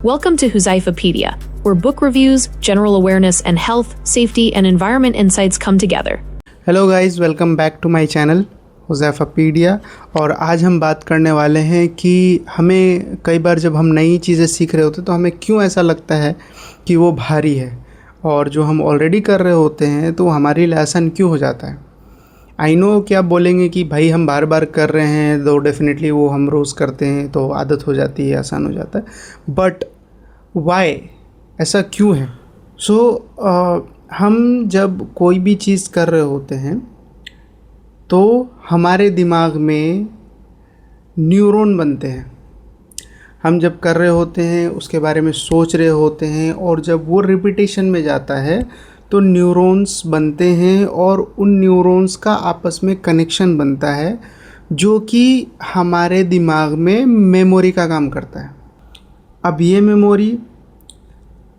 Welcome to Huzaifapedia, where book reviews, general awareness, and health, safety, and environment insights come together. Hello guys, welcome back to my channel Huzaifapedia. और आज हम बात करने वाले हैं कि हमें कई बार जब हम नई चीज़ें सीख रहे होते हैं तो हमें क्यों ऐसा लगता है कि वो भारी है, और जो हम ऑलरेडी कर रहे होते हैं तो हमारे लिए आसान क्यों हो जाता है। आई नो कि आप बोलेंगे कि भाई हम बार बार कर रहे हैं तो डेफिनेटली वो हम रोज़ करते हैं तो आदत हो जाती है, आसान हो जाता है, बट वाई, ऐसा क्यों है। हम जब कोई भी चीज़ कर रहे होते हैं तो हमारे दिमाग में न्यूरॉन बनते हैं। हम जब कर रहे होते हैं उसके बारे में सोच रहे होते हैं, और जब वो रिपीटेशन में जाता है तो न्यूरॉन्स बनते हैं, और उन न्यूरॉन्स का आपस में कनेक्शन बनता है जो कि हमारे दिमाग में मेमोरी का काम करता है। अब ये मेमोरी,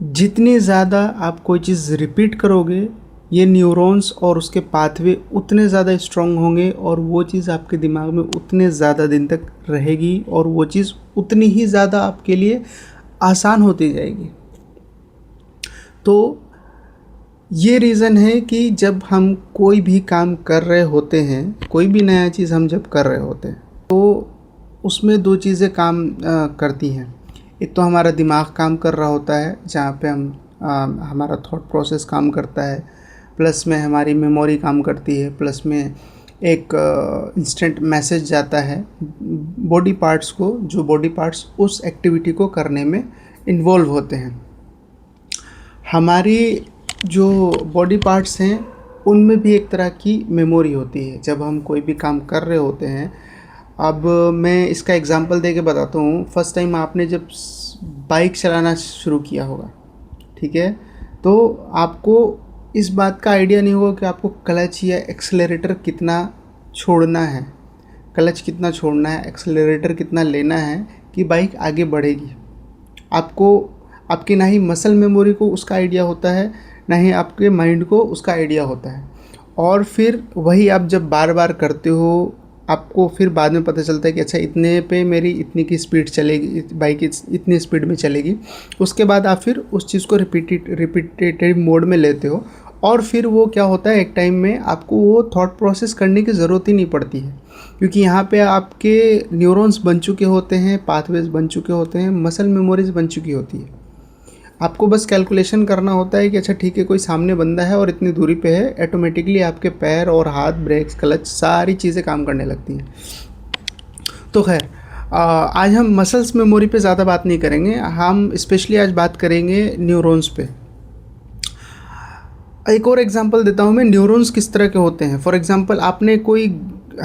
जितनी ज़्यादा आप कोई चीज़ रिपीट करोगे, ये न्यूरॉन्स और उसके पाथवे उतने ज़्यादा स्ट्रॉन्ग होंगे, और वो चीज़ आपके दिमाग में उतने ज़्यादा दिन तक रहेगी, और वो चीज़ उतनी ही ज़्यादा आपके लिए आसान होती जाएगी। तो ये रीज़न है कि जब हम कोई भी काम कर रहे होते हैं, कोई भी नया चीज़ हम जब कर रहे होते हैं तो उसमें दो चीज़ें काम करती हैं। एक तो हमारा दिमाग काम कर रहा होता है, जहाँ पे हम हमारा थॉट प्रोसेस काम करता है, प्लस में हमारी मेमोरी काम करती है, प्लस में एक इंस्टेंट मैसेज जाता है बॉडी पार्ट्स को, जो बॉडी पार्ट्स उस एक्टिविटी को करने में इन्वॉल्व होते हैं। हमारी जो बॉडी पार्ट्स हैं उनमें भी एक तरह की मेमोरी होती है जब हम कोई भी काम कर रहे होते हैं। अब मैं इसका एग्जांपल दे के बताता हूँ। फर्स्ट टाइम आपने जब बाइक चलाना शुरू किया होगा, ठीक है, तो आपको इस बात का आइडिया नहीं होगा कि आपको क्लच या एक्सेलरेटर कितना छोड़ना है, क्लच कितना छोड़ना है, एक्सेलरेटर कितना लेना है कि बाइक आगे बढ़ेगी। आपकी ना ही मसल मेमोरी को उसका आइडिया होता है, ना ही आपके माइंड को उसका आइडिया होता है। और फिर वही आप जब बार बार करते हो, आपको फिर बाद में पता चलता है कि अच्छा इतने पे मेरी इतनी की स्पीड चलेगी, बाइक इतनी स्पीड में चलेगी। उसके बाद आप फिर उस चीज़ को रिपीटेटिव मोड में लेते हो, और फिर वो क्या होता है, एक टाइम में आपको वो थॉट प्रोसेस करने की ज़रूरत ही नहीं पड़ती है, क्योंकि यहाँ पे आपके न्यूरॉन्स बन चुके होते हैं, पाथवेज बन चुके होते हैं, मसल मेमोरीज बन चुकी होती है। आपको बस कैलकुलेशन करना होता है कि अच्छा ठीक है, कोई सामने बंदा है और इतनी दूरी पे है, ऑटोमेटिकली आपके पैर और हाथ, ब्रेक्स, क्लच, सारी चीज़ें काम करने लगती हैं। तो खैर, आज हम मसल्स मेमोरी पे ज़्यादा बात नहीं करेंगे, हम स्पेशली आज बात करेंगे न्यूरॉन्स पे। एक और एग्जांपल देता हूँ मैं, न्यूरॉन्स किस तरह के होते हैं। फॉर एग्जांपल, आपने कोई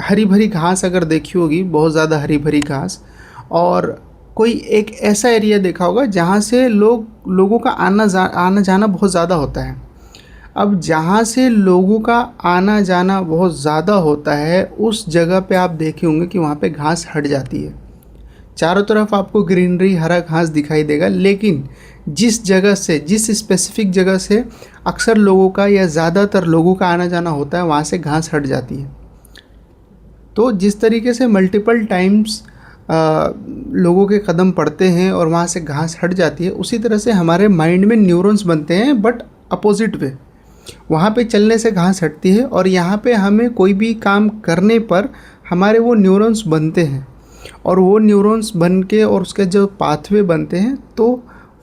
हरी भरी घास अगर देखी होगी, बहुत ज़्यादा हरी भरी घास, और कोई एक ऐसा एरिया देखा होगा जहाँ से लोगों का आना जाना बहुत ज़्यादा होता है। अब जहाँ से लोगों का आना जाना बहुत ज़्यादा होता है, उस जगह पे आप देखे होंगे कि वहाँ पे घास हट जाती है। चारों तरफ आपको ग्रीनरी, हरा घास दिखाई देगा, लेकिन जिस स्पेसिफिक जगह से अक्सर लोगों का या ज़्यादातर लोगों का आना जाना होता है, वहाँ से घास हट जाती है। तो जिस तरीके से मल्टीपल टाइम्स लोगों के कदम पड़ते हैं और वहाँ से घास हट जाती है, उसी तरह से हमारे माइंड में न्यूरॉन्स बनते हैं, बट अपोजिट वे। वहाँ पे चलने से घास हटती है, और यहाँ पे हमें कोई भी काम करने पर हमारे वो न्यूरॉन्स बनते हैं, और वो न्यूरॉन्स बन के और उसके जो पाथवे बनते हैं तो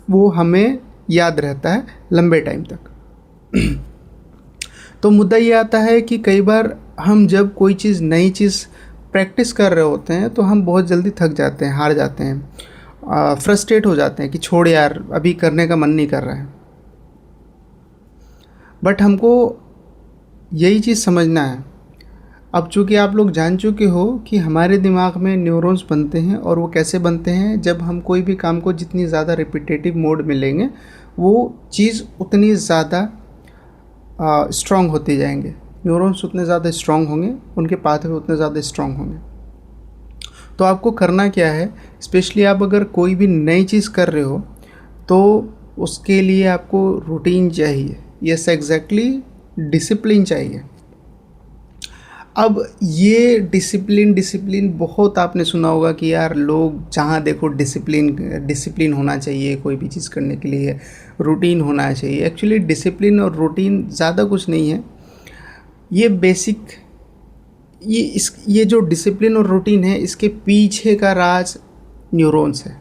वो हमें याद रहता है लंबे टाइम तक। तो मुद्दा ये आता है कि कई बार हम जब कोई चीज़, नई चीज़ प्रैक्टिस कर रहे होते हैं तो हम बहुत जल्दी थक जाते हैं, हार जाते हैं, फ्रस्ट्रेट हो जाते हैं कि छोड़ यार, अभी करने का मन नहीं कर रहा है। बट हमको यही चीज़ समझना है। अब चूँकि आप लोग जान चुके हो कि हमारे दिमाग में न्यूरॉन्स बनते हैं, और वो कैसे बनते हैं, जब हम कोई भी काम को जितनी ज़्यादा रिपीटेटिव मोड में लेंगे, वो चीज़ उतनी ज़्यादा स्ट्रॉन्ग होती जाएंगे, न्यूरॉन्स उतने ज़्यादा स्ट्रॉन्ग होंगे, उनके पाथवे उतने ज़्यादा स्ट्रॉन्ग होंगे। तो आपको करना क्या है, स्पेशली आप अगर कोई भी नई चीज़ कर रहे हो तो उसके लिए आपको रूटीन चाहिए, यस एग्जैक्टली, डिसिप्लिन चाहिए। अब ये डिसिप्लिन बहुत आपने सुना होगा कि यार लोग जहाँ देखो डिसिप्लिन होना चाहिए, कोई भी चीज़ करने के लिए रूटीन होना चाहिए। एक्चुअली डिसिप्लिन और रूटीन ज़्यादा कुछ नहीं है, ये बेसिक ये जो डिसिप्लिन और रूटीन है, इसके पीछे का राज न्यूरॉन्स है।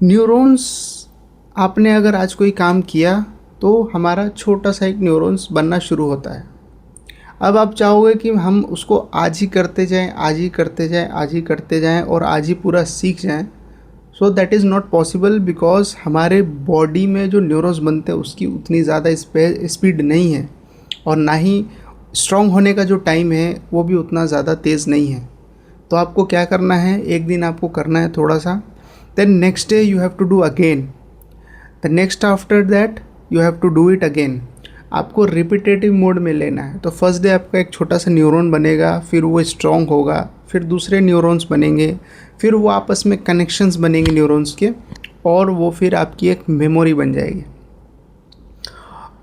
न्यूरॉन्स, आपने अगर आज कोई काम किया तो हमारा छोटा सा एक न्यूरॉन्स बनना शुरू होता है। अब आप चाहोगे कि हम उसको आज ही करते जाएं, आज ही करते जाएं, आज ही करते जाएं और आज ही पूरा सीख जाएं। So that is not possible, because हमारे बॉडी में जो न्यूरॉन्स बनते हैं उसकी उतनी ज़्यादा स्पीड नहीं है, और ना ही स्ट्रॉन्ग होने का जो टाइम है वो भी उतना ज़्यादा तेज़ नहीं है। तो आपको क्या करना है, एक दिन आपको करना है थोड़ा सा, then next day you have to do again, the next after that you have to do it again. आपको रिपीटेटिव मोड में लेना है। तो फर्स्ट डे आपका एक छोटा सा न्यूरॉन बनेगा, फिर वो स्ट्रॉन्ग होगा, फिर दूसरे न्यूरॉन्स बनेंगे, फिर वो आपस में कनेक्शंस बनेंगे न्यूरॉन्स के, और वो फिर आपकी एक मेमोरी बन जाएगी।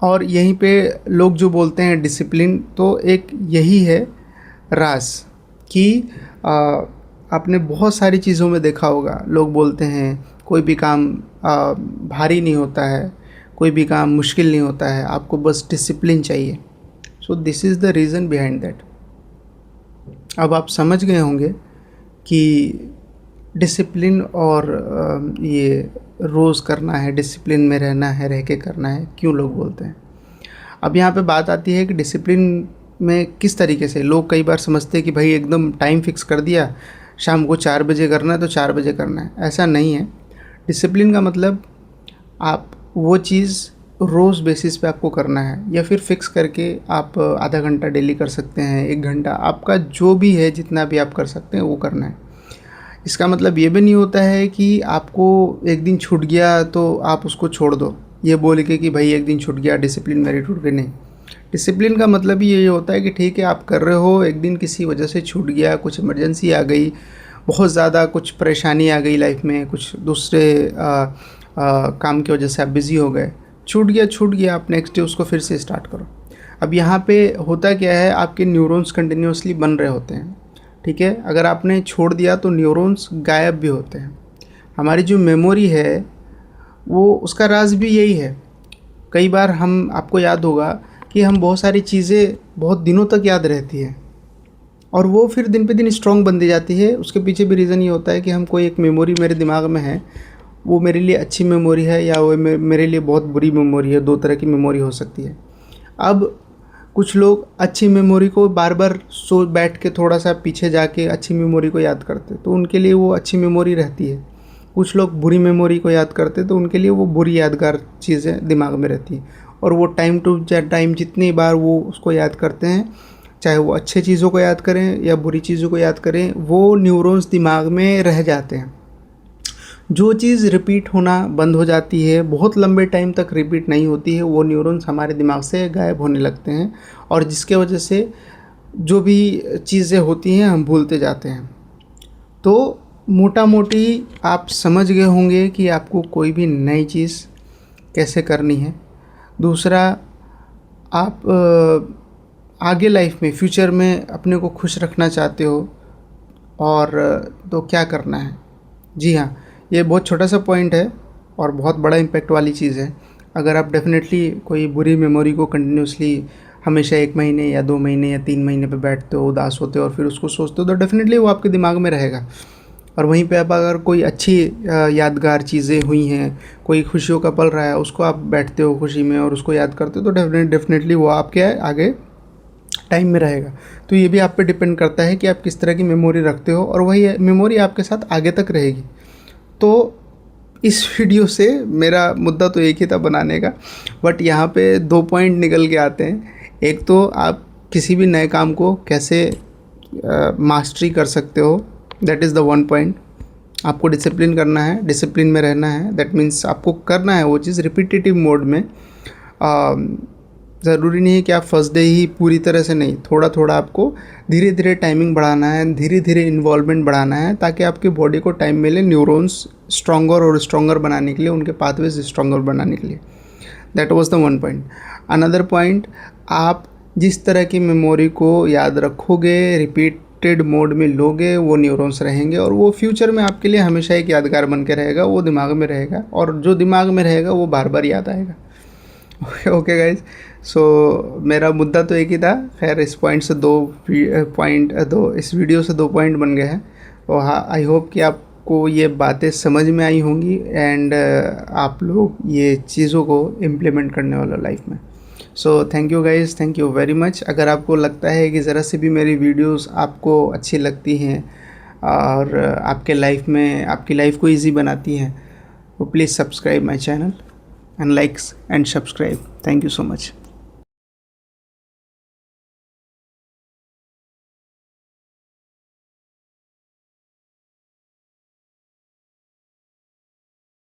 और यहीं पे लोग जो बोलते हैं डिसिप्लिन, तो एक यही है राज कि आपने बहुत सारी चीज़ों में देखा होगा, लोग बोलते हैं कोई भी काम भारी नहीं होता है, कोई भी काम मुश्किल नहीं होता है, आपको बस डिसिप्लिन चाहिए। So this is the reason behind that. अब आप समझ गए होंगे कि डिसिप्लिन और ये रोज़ करना है, डिसिप्लिन में रहना है, रह के करना है, क्यों लोग बोलते हैं। अब यहाँ पे बात आती है कि डिसिप्लिन में किस तरीके से लोग कई बार समझते हैं कि भाई एकदम टाइम फिक्स कर दिया, शाम को 4 बजे करना है तो 4 बजे करना है। ऐसा नहीं है। डिसिप्लिन का मतलब आप वो चीज़ रोज़ बेसिस पे आपको करना है, या फिर फिक्स करके आप आधा घंटा डेली कर सकते हैं, 1 घंटा, आपका जो भी है, जितना भी आप कर सकते हैं वो करना है। इसका मतलब ये भी नहीं होता है कि आपको एक दिन छूट गया तो आप उसको छोड़ दो, ये बोल के कि भाई एक दिन छूट गया डिसिप्लिन मेरी टूट गई। नहीं, डिसिप्लिन का मतलब ही यही होता है कि ठीक है आप कर रहे हो, एक दिन किसी वजह से छूट गया, कुछ इमरजेंसी आ गई, बहुत ज़्यादा कुछ परेशानी आ गई लाइफ में, कुछ दूसरे काम की वजह से आप बिज़ी हो गए, छूट गया, आप नेक्स्ट डे उसको फिर से स्टार्ट करो। अब यहाँ पे होता क्या है, आपके न्यूरॉन्स कंटिन्यूसली बन रहे होते हैं, ठीक है। अगर आपने छोड़ दिया तो न्यूरॉन्स गायब भी होते हैं। हमारी जो मेमोरी है वो, उसका राज भी यही है। कई बार हम, आपको याद होगा कि हम बहुत सारी चीज़ें बहुत दिनों तक याद रहती है, और वो फिर दिन पे दिन स्ट्रॉन्ग बनती जाती है। उसके पीछे भी रीज़न ये होता है कि हम कोई एक मेमोरी मेरे दिमाग में है, वो मेरे लिए अच्छी मेमोरी है या वो मेरे लिए बहुत बुरी मेमोरी है। 2 तरह की मेमोरी हो सकती है। अब कुछ लोग अच्छी मेमोरी को बार बार बैठ के थोड़ा सा पीछे जाके अच्छी मेमोरी को याद करते, तो उनके लिए वो अच्छी मेमोरी रहती है। कुछ लोग बुरी मेमोरी को याद करते, तो उनके लिए वो बुरी यादगार चीज़ें दिमाग में रहती हैं, और वो टाइम टू टाइम जितनी बार वो उसको याद करते हैं, चाहे वो अच्छे चीज़ों को याद करें या बुरी चीज़ों को याद करें, वो न्यूरॉन्स दिमाग में रह जाते हैं। जो चीज़ रिपीट होना बंद हो जाती है, बहुत लंबे टाइम तक रिपीट नहीं होती है, वो न्यूरॉन्स हमारे दिमाग से गायब होने लगते हैं, और जिसके वजह से जो भी चीज़ें होती हैं हम भूलते जाते हैं। तो मोटा मोटी आप समझ गए होंगे कि आपको कोई भी नई चीज़ कैसे करनी है। दूसरा, आप आगे लाइफ में, फ्यूचर में अपने को खुश रखना चाहते हो, और तो क्या करना है। जी हाँ, ये बहुत छोटा सा पॉइंट है और बहुत बड़ा इम्पैक्ट वाली चीज़ है। अगर आप डेफिनेटली कोई बुरी मेमोरी को कंटिन्यूसली हमेशा 1 महीने या 2 महीने या 3 महीने पे बैठते हो, उदास होते हो और फिर उसको सोचते हो, तो डेफिनेटली वो आपके दिमाग में रहेगा। और वहीं पे आप अगर कोई अच्छी यादगार चीज़ें हुई हैं, कोई खुशियों का पल रहा है, उसको आप बैठते हो खुशी में और उसको याद करते हो, तो डेफिनेटली वो आपके आगे टाइम में रहेगा। तो ये भी आप पे डिपेंड करता है कि आप किस तरह की मेमोरी रखते हो, और वही मेमोरी आपके साथ आगे तक रहेगी। तो इस वीडियो से मेरा मुद्दा तो एक ही था बनाने का, बट यहाँ पे 2 पॉइंट निकल के आते हैं। एक तो आप किसी भी नए काम को कैसे मास्टरी कर सकते हो, दैट इज़ द 1 पॉइंट। आपको डिसिप्लिन करना है, डिसिप्लिन में रहना है, दैट मीन्स आपको करना है वो चीज़ रिपीटेटिव मोड में। ज़रूरी नहीं है कि आप फर्स्ट डे ही पूरी तरह से, नहीं, थोड़ा थोड़ा आपको धीरे धीरे टाइमिंग बढ़ाना है, धीरे धीरे इन्वॉल्वमेंट बढ़ाना है, ताकि आपकी बॉडी को टाइम मिले न्यूरॉन्स स्ट्रॉन्गर और स्ट्रॉन्गर बनाने के लिए, उनके पाथवेज स्ट्रॉन्गर बनाने के लिए। That was the 1 point. Another point, आप जिस तरह की मेमोरी को याद रखोगे, रिपीटेड मोड में लोगे, वो न्यूरॉन्स रहेंगे और वो फ्यूचर में आपके लिए हमेशा एक यादगार बन के रहेगा, वो दिमाग में रहेगा और जो दिमाग में रहेगा वो बार बार याद आएगा। ओके गाइज, सो मेरा मुद्दा तो एक ही था। खैर इस पॉइंट से इस वीडियो से 2 पॉइंट बन गए हैं और हाँ, आई होप कि आपको ये बातें समझ में आई होंगी एंड आप लोग ये चीज़ों को इम्प्लीमेंट करने वाला लाइफ में। So thank you guys, thank you very much. अगर आपको लगता है कि ज़रा से भी मेरी वीडियोस आपको अच्छी लगती हैं और आपके लाइफ में आपकी लाइफ को इजी बनाती हैं, तो please subscribe my channel and likes and subscribe. Thank you so much.